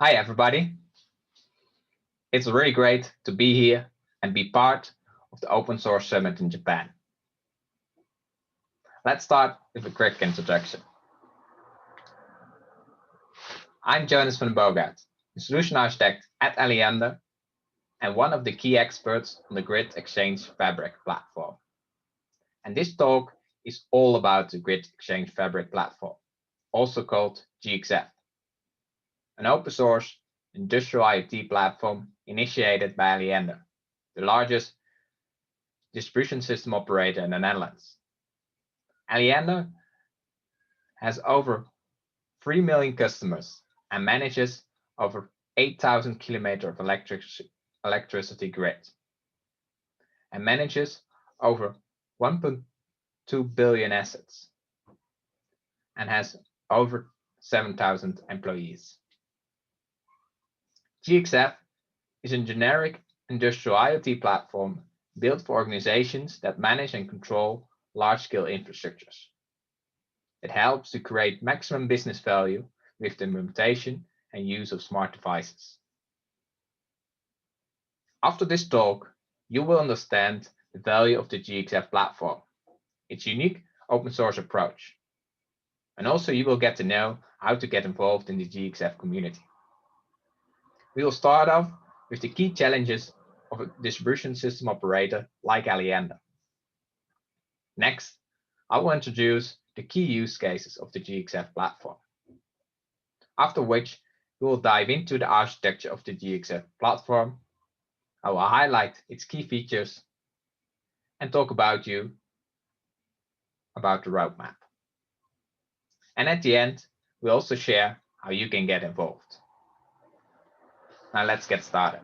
Hi, everybody. It's really great to be here and be part of the Open Source Summit in Japan. Let's start with a quick introduction. I'm Jonas from Bogaard, the solution architect at Alliander and one of the key experts on the Grid Exchange Fabric platform. And this talk is all about the Grid Exchange Fabric platform, also called GXF, an open source industrial IoT platform initiated by Alliander, the largest distribution system operator in the Netherlands. Alliander has over 3 million customers and manages over 8,000 kilometers of electricity grid and manages over 1.2 billion assets and has over 7,000 employees. GXF is a generic industrial IoT platform built for organizations that manage and control large-scale infrastructures. It helps to create maximum business value with the implementation and use of smart devices. After this talk, you will understand the value of the GXF platform, its unique open source approach, and also you will get to know how to get involved in the GXF community. We will start off with the key challenges of a distribution system operator like Alliander. Next, I will introduce the key use cases of the GXF platform. After which, we will dive into the architecture of the GXF platform. I will highlight its key features and talk about the roadmap. And at the end, we also share how you can get involved. Now let's get started.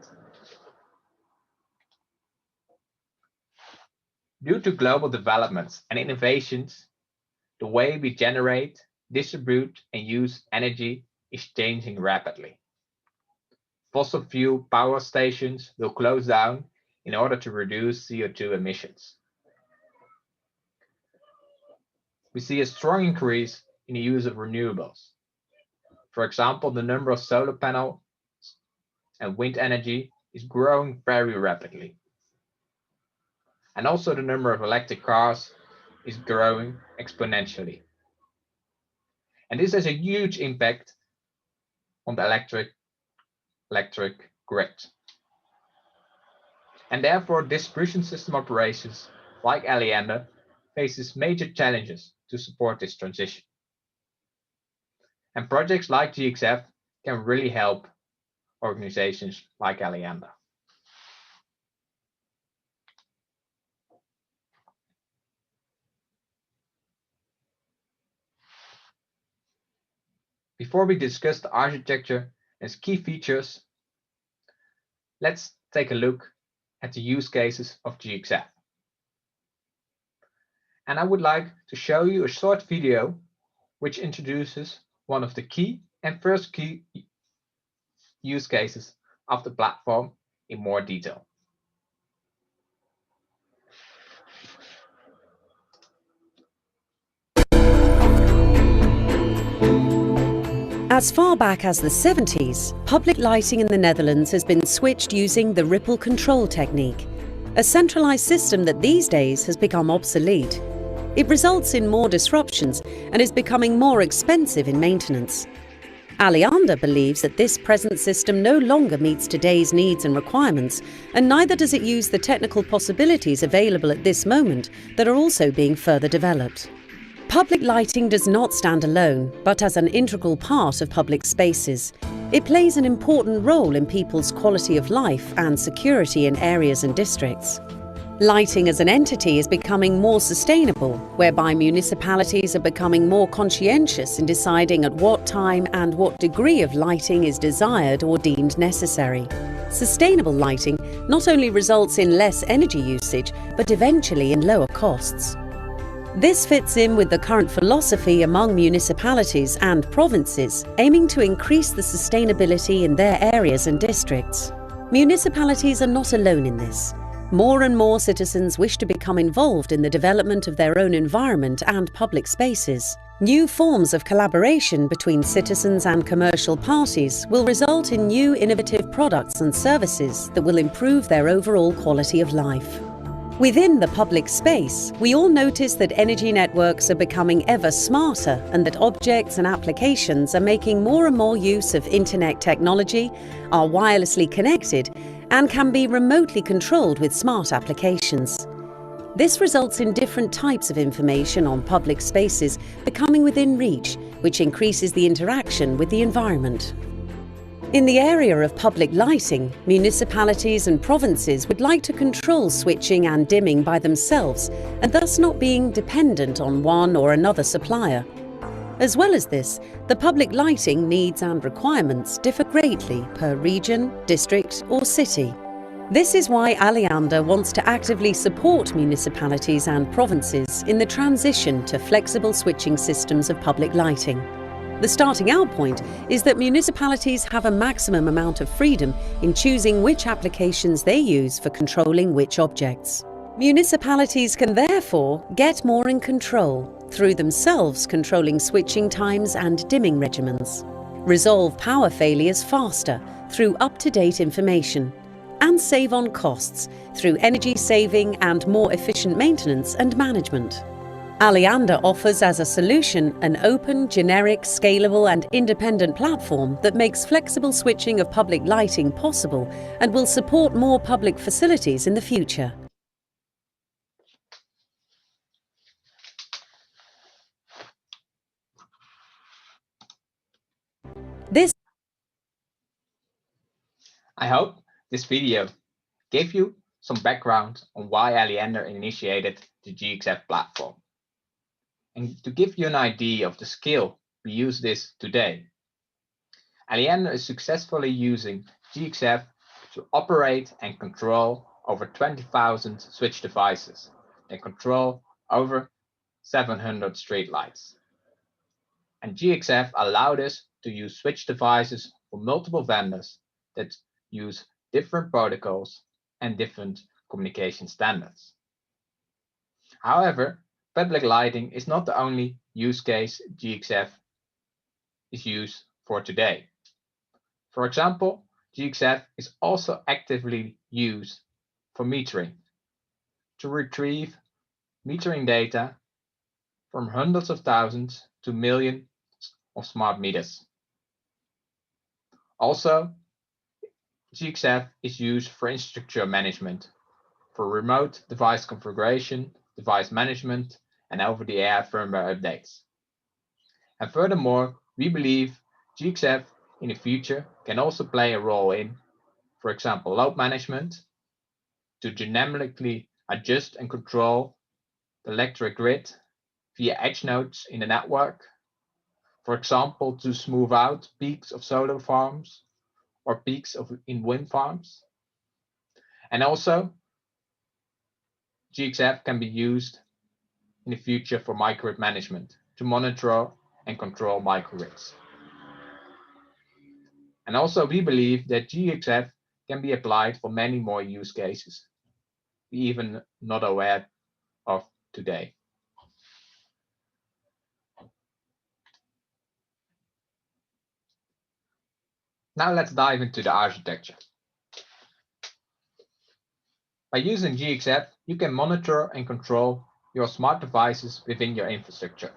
Due to global developments and innovations, the way we generate, distribute, and use energy is changing rapidly. Fossil fuel power stations will close down in order to reduce CO2 emissions. We see a strong increase in the use of renewables. For example, the number of solar panels and wind energy is growing very rapidly. And also the number of electric cars is growing exponentially. And this has a huge impact on the electric grid. And therefore, distribution system operations like Alliander faces major challenges to support this transition. And projects like GXF can really help organizations like Alliander. Before we discuss the architecture and its key features, let's take a look at the use cases of GXF. And I would like to show you a short video which introduces one of the first key use cases of the platform in more detail. As far back as the 70s, public lighting in the Netherlands has been switched using the ripple control technique, a centralized system that these days has become obsolete. It results in more disruptions and is becoming more expensive in maintenance. Alliander believes that this present system no longer meets today's needs and requirements, and neither does it use the technical possibilities available at this moment that are also being further developed. Public lighting does not stand alone, but as an integral part of public spaces. It plays an important role in people's quality of life and security in areas and districts. Lighting as an entity is becoming more sustainable, whereby municipalities are becoming more conscientious in deciding at what time and what degree of lighting is desired or deemed necessary. Sustainable lighting not only results in less energy usage, but eventually in lower costs. This fits in with the current philosophy among municipalities and provinces, aiming to increase the sustainability in their areas and districts. Municipalities are not alone in this. More and more citizens wish to become involved in the development of their own environment and public spaces. New forms of collaboration between citizens and commercial parties will result in new innovative products and services that will improve their overall quality of life. Within the public space, we all notice that energy networks are becoming ever smarter and that objects and applications are making more and more use of internet technology, are wirelessly connected, and can be remotely controlled with smart applications. This results in different types of information on public spaces becoming within reach, which increases the interaction with the environment. In the area of public lighting, municipalities and provinces would like to control switching and dimming by themselves and thus not being dependent on one or another supplier. As well as this, the public lighting needs and requirements differ greatly per region, district or city. This is why Alliander wants to actively support municipalities and provinces in the transition to flexible switching systems of public lighting. The starting out point is that municipalities have a maximum amount of freedom in choosing which applications they use for controlling which objects. Municipalities can therefore get more in control through themselves controlling switching times and dimming regimens, resolve power failures faster through up-to-date information, and save on costs through energy saving and more efficient maintenance and management. Alliander offers as a solution an open, generic, scalable and independent platform that makes flexible switching of public lighting possible and will support more public facilities in the future. I hope this video gave you some background on why Alliander initiated the GXF platform. And to give you an idea of the scale we use this today, Alliander is successfully using GXF to operate and control over 20,000 switch devices and control over 700 streetlights. And GXF allowed us to use switch devices for multiple vendors that use different protocols and different communication standards. However, public lighting is not the only use case GXF is used for today. For example, GXF is also actively used for metering, to retrieve metering data from hundreds of thousands to millions of smart meters. Also, GXF is used for infrastructure management, for remote device configuration, device management, and over-the-air firmware updates. And furthermore, we believe GXF in the future can also play a role in, for example, load management, to dynamically adjust and control the electric grid via edge nodes in the network, for example, to smooth out peaks of solar farms or peaks in wind farms. And also, GXF can be used in the future for microgrid management to monitor and control microgrids. And also, we believe that GXF can be applied for many more use cases we even not aware of today. Now let's dive into the architecture. By using GXF, you can monitor and control your smart devices within your infrastructure.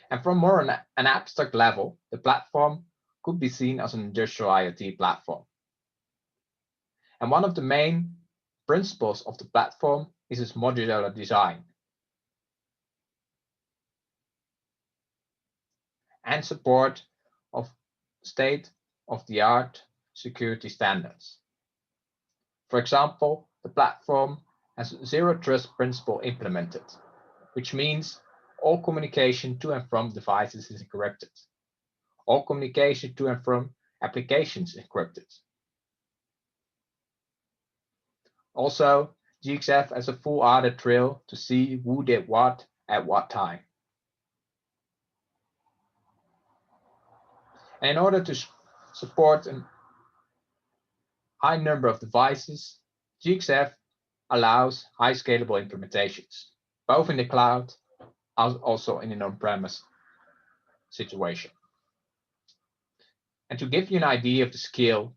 And from more an abstract level, the platform could be seen as an industrial IoT platform. And one of the main principles of the platform is its modular design and support of state-of-the-art security standards. For example, the platform has zero trust principle implemented, which means all communication to and from devices is encrypted. All communication to and from applications is encrypted. Also, GXF has a full audit trail to see who did what at what time. And in order to support a high number of devices, GXF allows high scalable implementations, both in the cloud and also in an on-premise situation. And to give you an idea of the scale,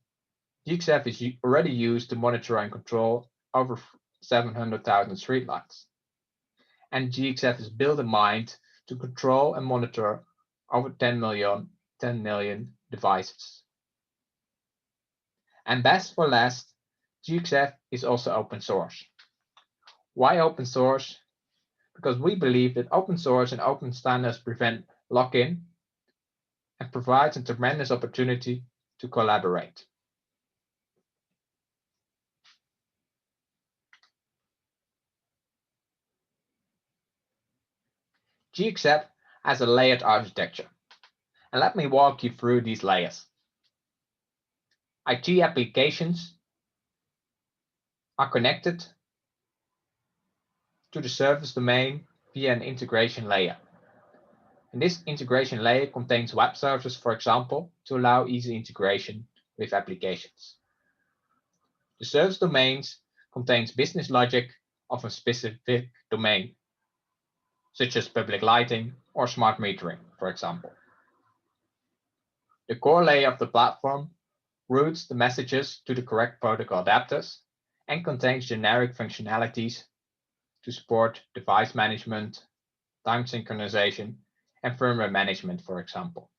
GXF is already used to monitor and control over 700,000 streetlights. And GXF is built in mind to control and monitor over 10 million devices. And best for last, GXF is also open source. Why open source? Because we believe that open source and open standards prevent lock-in and provides a tremendous opportunity to collaborate. GXF has a layered architecture, and let me walk you through these layers. IT applications are connected to the service domain via an integration layer. And this integration layer contains web services, for example, to allow easy integration with applications. The service domains contains business logic of a specific domain, such as public lighting or smart metering, for example. The core layer of the platform routes the messages to the correct protocol adapters and contains generic functionalities to support device management, time synchronization, and firmware management, for example.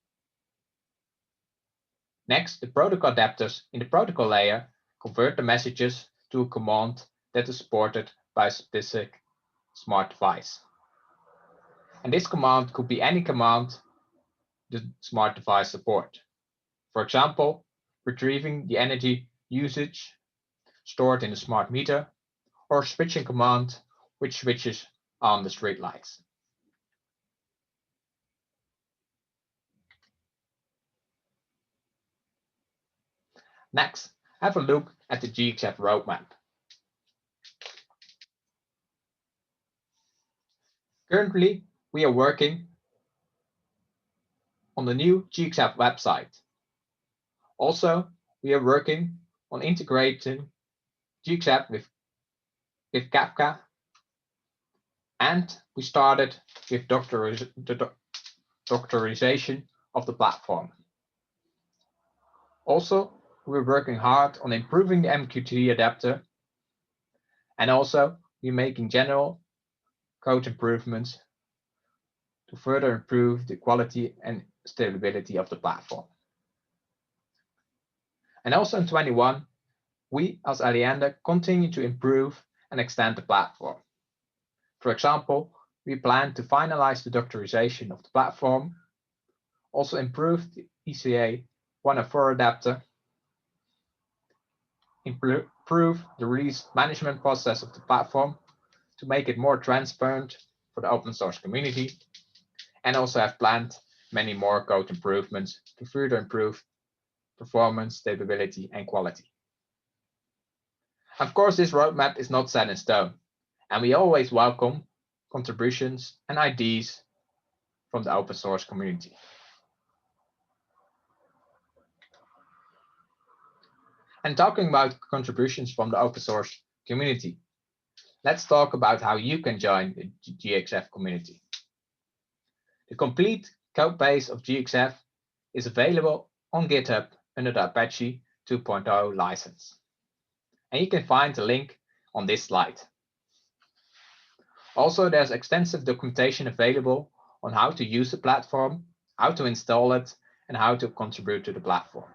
Next, the protocol adapters in the protocol layer convert the messages to a command that is supported by a specific smart device. And this command could be any command the smart device support. For example, retrieving the energy usage stored in the smart meter, or a switching command which switches on the street lights. Next, have a look at the GXF roadmap. Currently, we are working on the new GXF website. Also, we are working on integrating GXF with Kafka, and we started with doctorization of the platform. Also, we're working hard on improving the MQTT adapter, and also we're making general code improvements to further improve the quality and stability of the platform. And also in 21, we as Aliander continue to improve and extend the platform. For example, we plan to finalize the doctorization of the platform, also improve the ECA 104 adapter, improve the release management process of the platform to make it more transparent for the open source community, and also have planned many more code improvements to further improve performance, stability, and quality. Of course, this roadmap is not set in stone, and we always welcome contributions and ideas from the open source community. And talking about contributions from the open source community, let's talk about how you can join the GXF community. The complete code base of GXF is available on GitHub under the Apache 2.0 license. And you can find the link on this slide. Also, there's extensive documentation available on how to use the platform, how to install it, and how to contribute to the platform.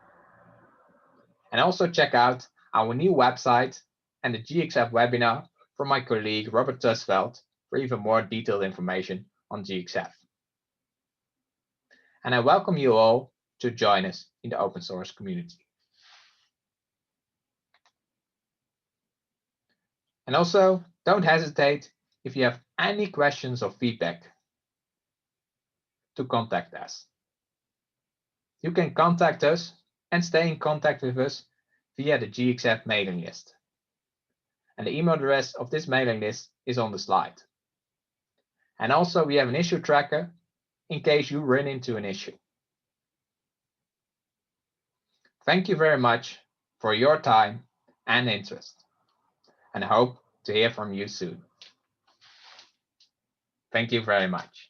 And also check out our new website and the GXF webinar from my colleague Robert Tusveld for even more detailed information on GXF. And I welcome you all to join us in the open source community. And also, don't hesitate if you have any questions or feedback to contact us. You can contact us and stay in contact with us via the GXF mailing list. And the email address of this mailing list is on the slide. And also we have an issue tracker in case you run into an issue. Thank you very much for your time and interest, and I hope to hear from you soon. Thank you very much.